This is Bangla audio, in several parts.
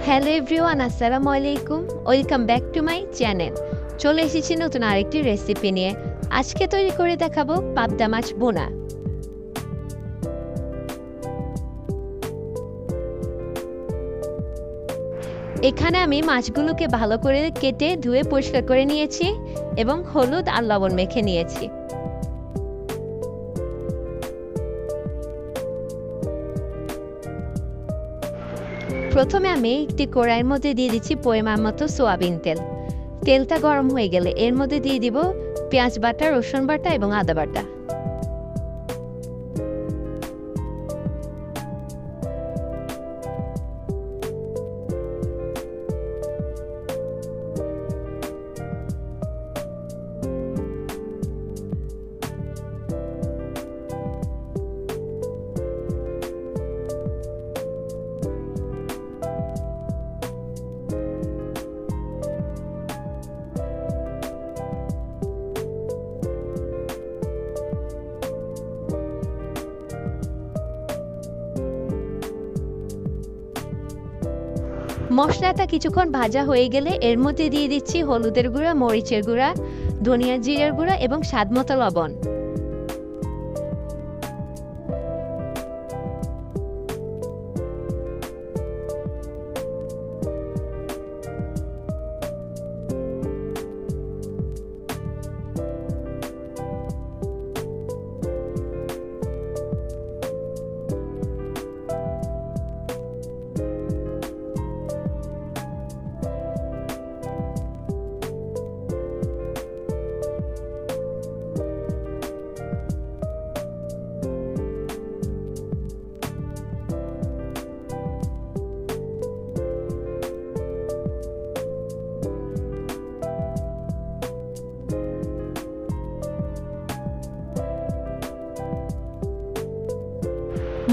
হ্যালো এভরিওয়ান, আসসালামু আলাইকুম। Welcome back to my channel. চলে এসেছি নতুন আরেকটি রেসিপি নিয়ে। আজকে তৈরি করে দেখাবো পাবদা মাছ বোনা। এখানে আমি মাছগুলোকে ভালো করে কেটে ধুয়ে পরিষ্কার করে নিয়েছি এবং হলুদ আর লবণ মেখে নিয়েছি। প্রথমে আমি একটি কড়াইয়ের মধ্যে দিয়ে দিচ্ছি পরিমাণ মতো সয়াবিন তেল। তেলটা গরম হয়ে গেলে এর মধ্যে দিয়ে দিব পেঁয়াজ বাটা, রসুন বাটা এবং আদা বাটা। মশলাটা কিছুক্ষণ ভাজা হয়ে গেলে এর মধ্যে দিয়ে দিচ্ছি হলুদের গুঁড়া, মরিচের গুঁড়া, ধনিয়া জিরার গুঁড়া এবং স্বাদমতো লবণ।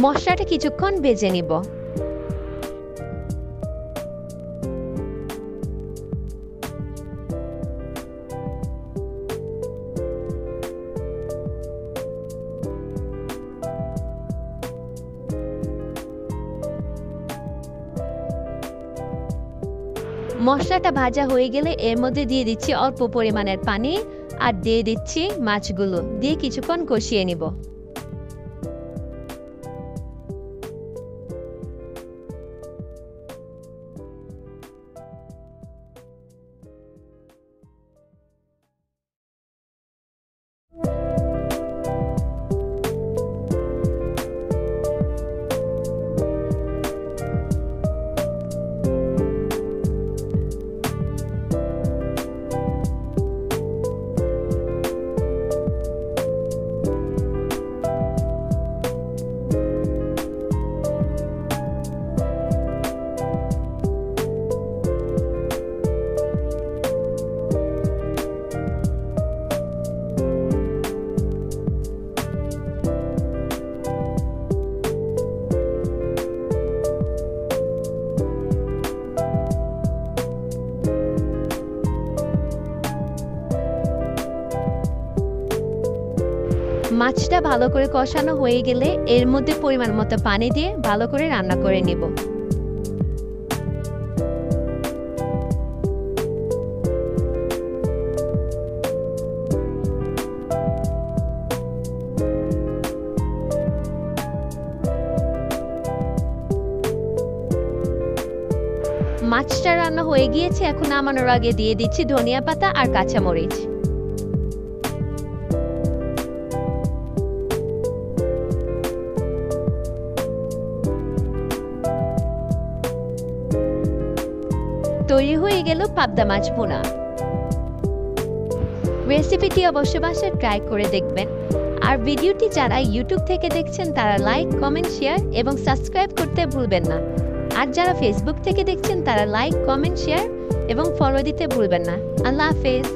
মশলাটা কিছুক্ষণ ভেজে নিব। মশলাটা ভাজা হয়ে গেলে এর মধ্যে দিয়ে দিচ্ছি অল্প পরিমাণের পানি আর দিয়ে দিচ্ছি মাছগুলো, দিয়ে কিছুক্ষণ কষিয়ে নিব। মাছটা ভালো করে কষানো হয়ে গেলে এর মধ্যে পরিমাণ মতো পানি দিয়ে ভালো করে রান্না করে নিব। মাছটা রান্না হয়ে গিয়েছে, এখন নামানোর আগে দিয়ে দিচ্ছি ধনিয়া পাতা আর কাঁচামরিচ। তৈরি হয়ে গেল পাবদা মাছ ভুনা। রেসিপিটি অবশ্য বাসায় ট্রাই করে দেখবেন। আর ভিডিওটি যারা ইউটিউব থেকে দেখছেন তারা লাইক, কমেন্ট, শেয়ার এবং সাবস্ক্রাইব করতে ভুলবেন না। আর যারা ফেসবুক থেকে দেখছেন তারা লাইক, কমেন্ট, শেয়ার এবং ফলো দিতে ভুলবেন না। আল্লাহ হাফেজ।